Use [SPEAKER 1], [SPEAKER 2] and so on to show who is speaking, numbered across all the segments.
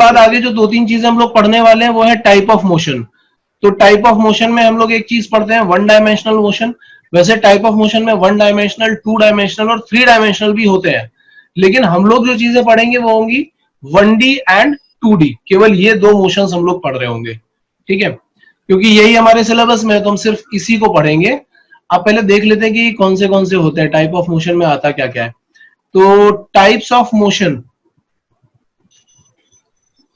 [SPEAKER 1] बाद आगे जो 2-3 चीजें हम लोग पढ़ने वाले हैं वो है टाइप ऑफ मोशन। तो टाइप ऑफ मोशन में हम लोग एक चीज पढ़ते हैं वन डायमेंशनल मोशन। वैसे टाइप ऑफ मोशन में वन डायमेंशनल, टू डायमेंशनल और थ्री डायमेंशनल भी होते हैं, लेकिन हम लोग जो चीजें पढ़ेंगे वो होंगी 1D एंड 2D। केवल ये दो मोशंस हम लोग पढ़ रहे होंगे, ठीक है, क्योंकि यही हमारे सिलेबस में है, तो हम सिर्फ इसी को पढ़ेंगे। आप पहले देख लेते हैं कि कौन से होते हैं, टाइप ऑफ मोशन में आता क्या क्या है। तो टाइप्स ऑफ मोशन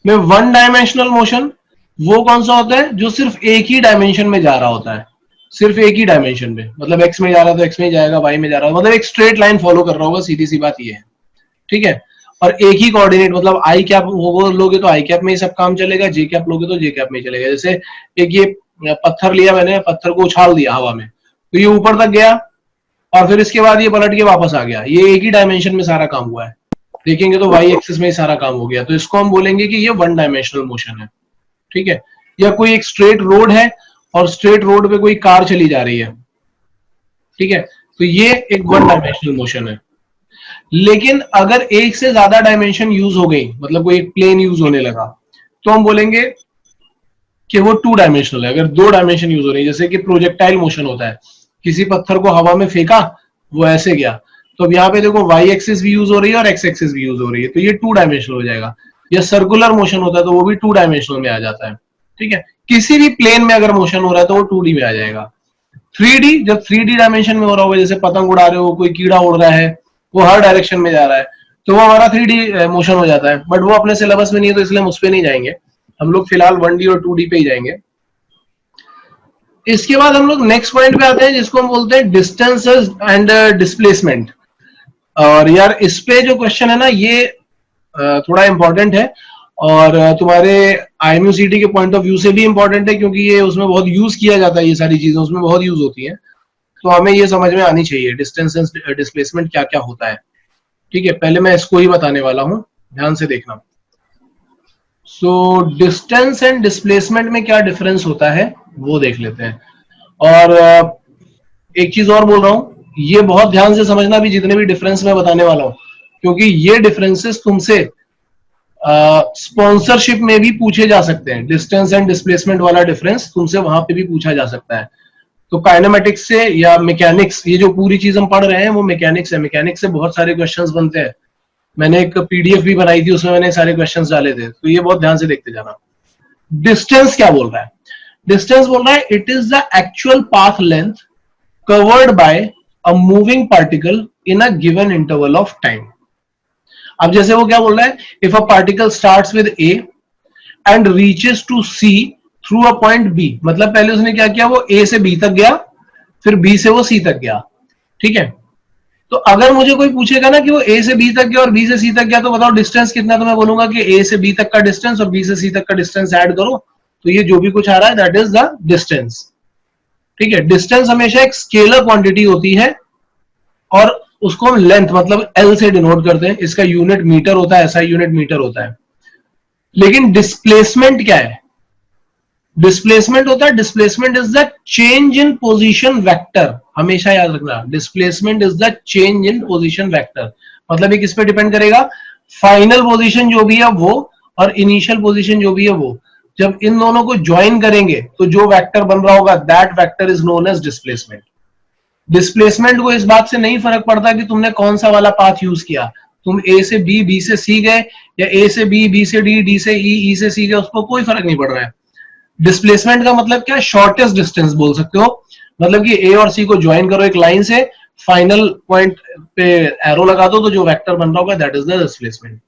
[SPEAKER 1] में वन डायमेंशनल मोशन वो कौन सा होता है, जो सिर्फ एक ही डायमेंशन में जा रहा होता है, सिर्फ एक ही डायमेंशन में, मतलब एक्स में जा रहा है तो एक्स में जाएगा, वाई में जा रहा है मतलब एक स्ट्रेट लाइन फॉलो कर रहा होगा, सीधी सी बात ये है, ठीक है। और एक ही कोऑर्डिनेट, मतलब आई कैप वो लोगे तो आई कैप में ही सब काम चलेगा, जे कैप लोगे तो जे कैप में ही चलेगा। जैसे एक ये पत्थर लिया मैंने, पत्थर को उछाल दिया हवा में, तो ये ऊपर तक गया और फिर इसके बाद ये पलट के वापस आ गया, ये एक ही डायमेंशन में सारा काम हुआ है। देखेंगे तो वाई एक्सिस में ही सारा काम हो गया, तो इसको हम बोलेंगे कि ये वन डायमेंशनल मोशन है, ठीक है। या कोई एक स्ट्रेट रोड है और स्ट्रेट रोड पे कोई कार चली जा रही है, ठीक है, तो ये एक वन डायमेंशनल मोशन है। लेकिन अगर एक से ज्यादा डायमेंशन यूज हो गई, मतलब कोई एक प्लेन यूज होने लगा, तो हम बोलेंगे कि वो टू डायमेंशनल है। अगर दो डायमेंशन यूज हो रही है, जैसे कि प्रोजेक्टाइल मोशन होता है, किसी पत्थर को हवा में फेंका, वो ऐसे गया, तो अब यहाँ पे देखो वाई एक्सिस भी यूज हो रही है और एक्स एक्सिस भी यूज हो रही है, तो ये टू डायमेंशनल हो जाएगा। या सर्कुलर मोशन होता है तो वो भी टू डायमेंशनल में आ जाता है, ठीक है। किसी भी प्लेन में अगर मोशन हो रहा है तो वो 2D में आ जाएगा। 3D, जब 3D डायमेंशन में हो रहा होगा, जैसे पतंग उड़ा रहे हो, कोई कीड़ा उड़ रहा है, वो हर डायरेक्शन में जा रहा है, तो वो हमारा 3D मोशन हो जाता है, बट वो अपने सिलेबस में नहीं है तो इसलिए हम उस पर नहीं जाएंगे, हम लोग फिलहाल 1D और 2D पे ही जाएंगे। इसके बाद हम लोग नेक्स्ट पॉइंट पे आते हैं, जिसको हम बोलते हैं डिस्टेंस एंड डिस्प्लेसमेंट। और यार इस पे जो क्वेश्चन है ना, ये थोड़ा इंपॉर्टेंट है और तुम्हारे IMUCT के पॉइंट ऑफ व्यू से भी इंपॉर्टेंट है, क्योंकि ये उसमें बहुत यूज किया जाता है, ये सारी चीजें उसमें बहुत यूज होती हैं, तो हमें ये समझ में आनी चाहिए डिस्टेंस एंड डिस्प्लेसमेंट क्या क्या होता है, ठीक है। पहले मैं इसको ही बताने वाला हूं, ध्यान से देखना। सो डिस्टेंस एंड डिस्प्लेसमेंट में क्या डिफरेंस होता है वो देख लेते हैं। और एक चीज और बोल रहा हूं, ये बहुत ध्यान से समझना भी, जितने भी डिफरेंस मैं बताने वाला हूं, क्योंकि ये डिफरेंसेस तुमसे स्पॉन्सरशिप में भी पूछे जा सकते हैं। डिस्टेंस एंड डिस्प्लेसमेंट वाला डिफरेंस तुमसे वहां पे भी पूछा जा सकता है। तो काइनेमेटिक्स से या मैकेनिक्स, ये जो पूरी चीज हम पढ़ रहे हैं वो मैकेनिक्स है, मैकेनिक्स से बहुत सारे क्वेश्चंस बनते हैं। मैंने एक PDF भी बनाई थी, उसमें मैंने सारे क्वेश्चंस डाले थे, तो ये बहुत ध्यान से देखते जाना। डिस्टेंस क्या बोल रहा है, डिस्टेंस बोल रहा है it is the actual path length covered by a moving particle in a given interval of time. अब जैसे वो क्या बोल रहा है, if a particle starts with A and reaches to C through a point B, मतलब पहले उसने क्या किया, वो A से B तक गया, फिर B से वो C तक गया, ठीक है। तो अगर मुझे कोई पूछेगा ना कि वो A से B तक गया और B से C तक गया, तो बताओ डिस्टेंस कितना, तो मैं बोलूंगा कि A से B तक का डिस्टेंस और B से C तक का डिस्टेंस ऐड करो, तो ये जो भी कुछ आ रहा है दैट इज द डिस्टेंस, ठीक है। डिस्टेंस हमेशा एक स्केलर क्वांटिटी होती है और उसको हम लेंथ मतलब L से डिनोट करते हैं, इसका यूनिट मीटर होता है, SI यूनिट मीटर होता है। लेकिन डिस्प्लेसमेंट क्या है, डिस्प्लेसमेंट होता है, displacement is the change in position vector, हमेशा याद रखना, displacement is the change in position vector. मतलब ये किस पे डिपेंड करेगा, फाइनल पोजीशन जो भी है वो और इनिशियल पोजीशन जो भी है वो, जब इन दोनों को ज्वाइन करेंगे तो जो वेक्टर बन रहा होगा that vector is known as displacement. Displacement को इस बात से नहीं फर्क पड़ता कि तुमने कौन सा वाला पाथ यूज किया, तुम A से B, B से C गए, या A से B, B से D, D से E, E से C गए, उसको कोई फर्क नहीं पड़ रहा है। डिस्प्लेसमेंट का मतलब क्या, शॉर्टेस्ट डिस्टेंस बोल सकते हो, मतलब कि A और C को ज्वाइन करो एक लाइन से, फाइनल पॉइंट पे एरो लगा दो, तो जो वेक्टर बन रहा होगा दैट इज द डिस्प्लेसमेंट।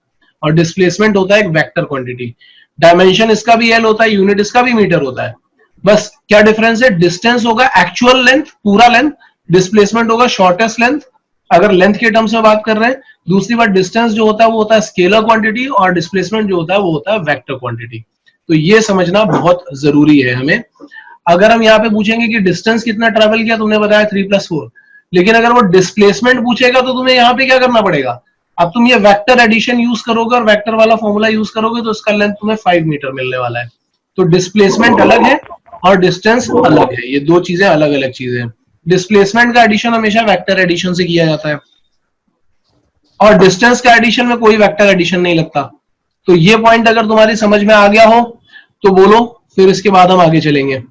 [SPEAKER 1] और डिस्प्लेसमेंट होता है एक वेक्टर क्वांटिटी, डायमेंशन इसका भी L होता है, यूनिट इसका भी मीटर होता है। बस क्या डिफरेंस है, डिस्टेंस होगा एक्चुअल लेंथ, पूरा लेंथ, डिस्प्लेसमेंट होगा शॉर्टेस्ट लेंथ, अगर लेंथ के टर्म्स में बात कर रहे हैं। दूसरी बात, डिस्टेंस जो होता है वो होता है स्केलर क्वांटिटी और डिस्प्लेसमेंट जो होता है वो होता है वेक्टर क्वांटिटी। तो ये समझना बहुत जरूरी है हमें। अगर हम यहाँ पे पूछेंगे कि डिस्टेंस कितना ट्रेवल किया, तुमने बताया 3+4, लेकिन अगर वो डिस्प्लेसमेंट पूछेगा तो तुम्हें यहाँ पे क्या करना पड़ेगा, अब तुम ये वेक्टर एडिशन यूज करोगे और वेक्टर वाला फॉर्मूला यूज करोगे तो इसका लेंथ तुम्हें 5 मीटर मिलने वाला है। तो डिस्प्लेसमेंट अलग है और डिस्टेंस अलग है, ये दो चीजें अलग अलग चीजें हैं। डिस्प्लेसमेंट का एडिशन हमेशा वेक्टर एडिशन से किया जाता है और डिस्टेंस का एडिशन में कोई वेक्टर एडिशन नहीं लगता। तो ये पॉइंट अगर तुम्हारी समझ में आ गया हो तो बोलो, फिर इसके बाद हम आगे चलेंगे।